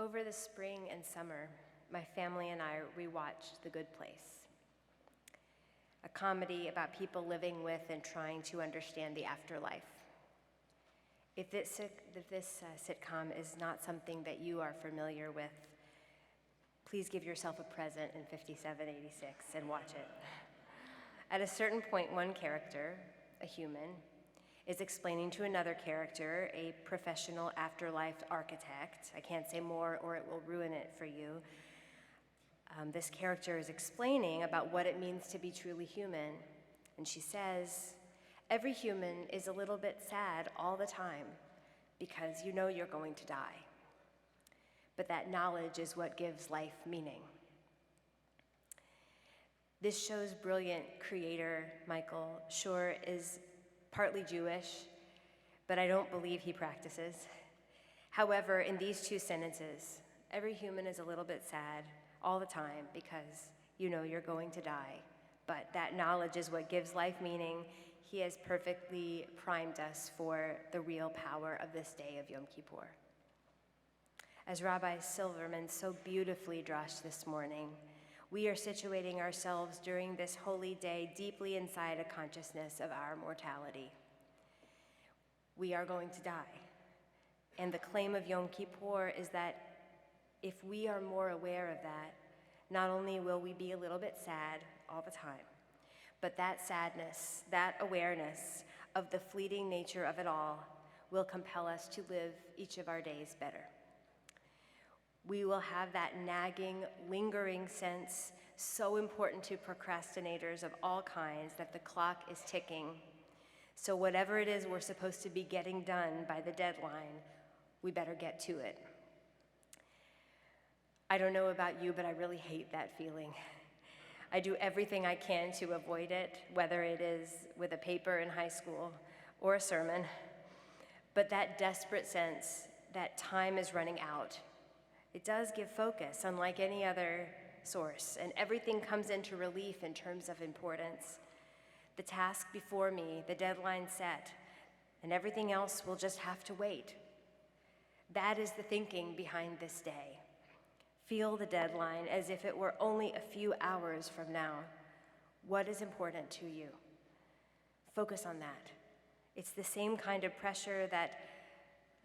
Over the spring and summer, my family and I rewatched The Good Place, a comedy about people living with and trying to understand the afterlife. If this sitcom is not something that you are familiar with, please give yourself a present in 5786 and watch it. At a certain point, one character, a human, is explaining to another character, a professional afterlife architect. I can't say more or it will ruin it for you. This character is explaining about what it means to be truly human. And she says, every human is a little bit sad all the time because you know you're going to die. But that knowledge is what gives life meaning. This show's brilliant creator, Michael Schur, is partly Jewish, but I don't believe he practices. However, in these two sentences, every human is a little bit sad all the time because you know you're going to die, but that knowledge is what gives life meaning. He has perfectly primed us for the real power of this day of Yom Kippur. As Rabbi Silverman so beautifully drashed this morning, we are situating ourselves during this holy day deeply inside a consciousness of our mortality. We are going to die. And the claim of Yom Kippur is that if we are more aware of that, not only will we be a little bit sad all the time, but that sadness, that awareness of the fleeting nature of it all will compel us to live each of our days better. We will have that nagging, lingering sense so important to procrastinators of all kinds that the clock is ticking. So whatever it is we're supposed to be getting done by the deadline, we better get to it. I don't know about you, but I really hate that feeling. I do everything I can to avoid it, whether it is with a paper in high school or a sermon. But that desperate sense that time is running out, it does give focus, unlike any other source, and everything comes into relief in terms of importance. The task before me, the deadline set, and everything else will just have to wait. That is the thinking behind this day. Feel the deadline as if it were only a few hours from now. What is important to you? Focus on that. It's the same kind of pressure that,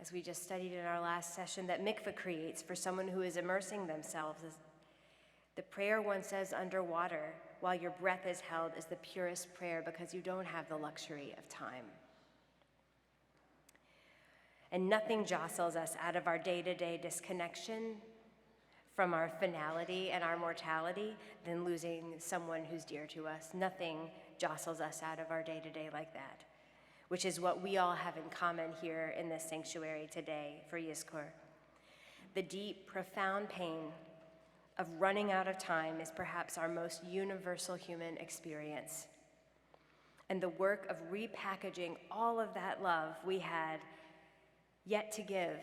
as we just studied in our last session, that mikveh creates for someone who is immersing themselves. The prayer one says underwater while your breath is held is the purest prayer because you don't have the luxury of time. And nothing jostles us out of our day-to-day disconnection from our finality and our mortality than losing someone who's dear to us. Nothing jostles us out of our day-to-day like that, which is what we all have in common here in this sanctuary today for Yizkor. The deep, profound pain of running out of time is perhaps our most universal human experience. And the work of repackaging all of that love we had yet to give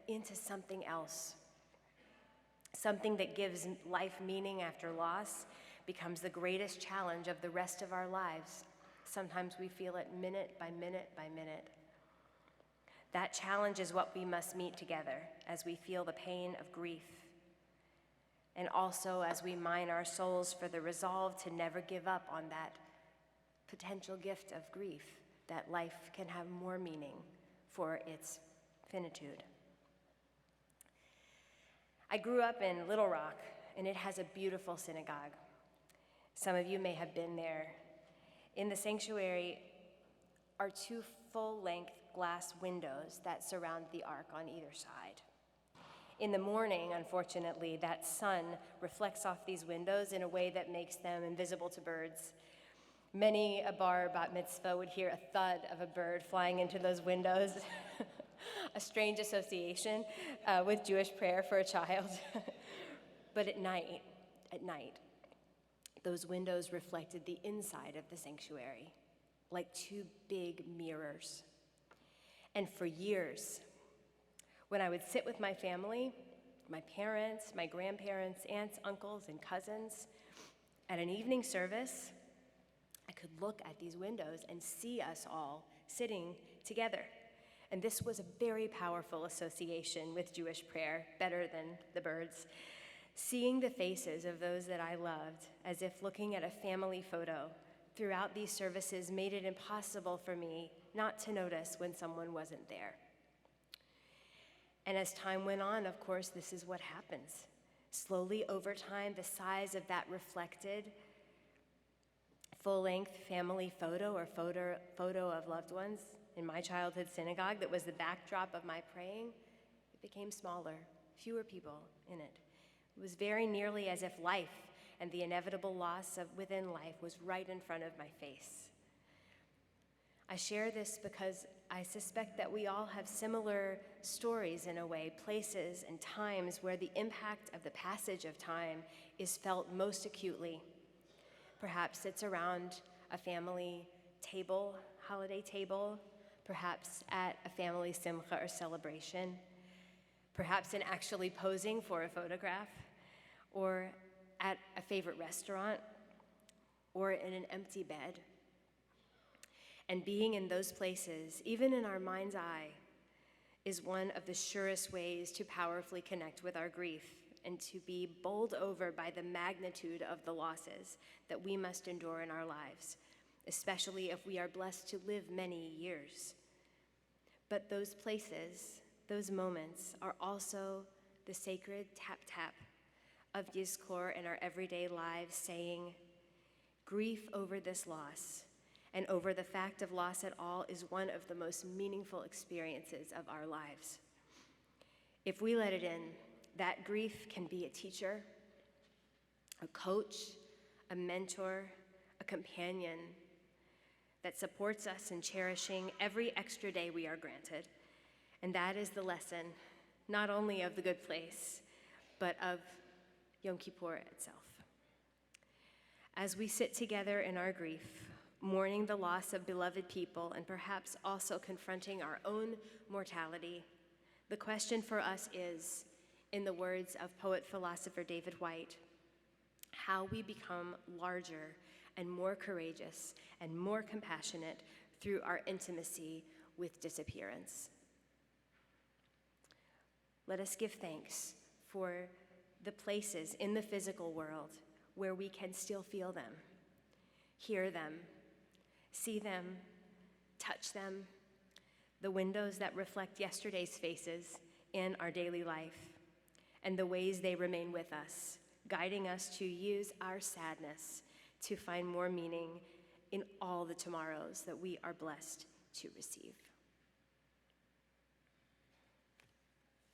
into something else, something that gives life meaning after loss, becomes the greatest challenge of the rest of our lives. Sometimes we feel it minute by minute by minute. That challenge is what we must meet together as we feel the pain of grief, and also as we mine our souls for the resolve to never give up on that potential gift of grief, that life can have more meaning for its finitude. I grew up in Little Rock, and it has a beautiful synagogue. Some of you may have been there. In the sanctuary are two full-length glass windows that surround the ark on either side. In the morning, unfortunately, that sun reflects off these windows in a way that makes them invisible to birds. Many a bar bat mitzvah would hear a thud of a bird flying into those windows, a strange association with Jewish prayer for a child. But at night, those windows reflected the inside of the sanctuary, like two big mirrors. And for years, when I would sit with my family, my parents, my grandparents, aunts, uncles, and cousins, at an evening service, I could look at these windows and see us all sitting together. And this was a very powerful association with Jewish prayer, better than the birds. Seeing the faces of those that I loved, as if looking at a family photo throughout these services, made it impossible for me not to notice when someone wasn't there. And as time went on, of course, this is what happens. Slowly over time, the size of that reflected full-length family photo or photo of loved ones in my childhood synagogue that was the backdrop of my praying, it became smaller, fewer people in it. It was very nearly as if life and the inevitable loss of within life was right in front of my face. I share this because I suspect that we all have similar stories in a way, places and times where the impact of the passage of time is felt most acutely. Perhaps it's around a family table, holiday table, perhaps at a family simcha or celebration, perhaps in actually posing for a photograph, or at a favorite restaurant, or in an empty bed. And being in those places, even in our mind's eye, is one of the surest ways to powerfully connect with our grief and to be bowled over by the magnitude of the losses that we must endure in our lives, especially if we are blessed to live many years. But those places, those moments, are also the sacred tap-tap of Yizkor in our everyday lives, saying, grief over this loss and over the fact of loss at all is one of the most meaningful experiences of our lives. If we let it in, that grief can be a teacher, a coach, a mentor, a companion that supports us in cherishing every extra day we are granted. And that is the lesson, not only of the good place, but of Yom Kippur itself. As we sit together in our grief, mourning the loss of beloved people and perhaps also confronting our own mortality, the question for us is, in the words of poet-philosopher David White, how we become larger and more courageous and more compassionate through our intimacy with disappearance. Let us give thanks for the places in the physical world where we can still feel them, hear them, see them, touch them, the windows that reflect yesterday's faces in our daily life, and the ways they remain with us, guiding us to use our sadness to find more meaning in all the tomorrows that we are blessed to receive.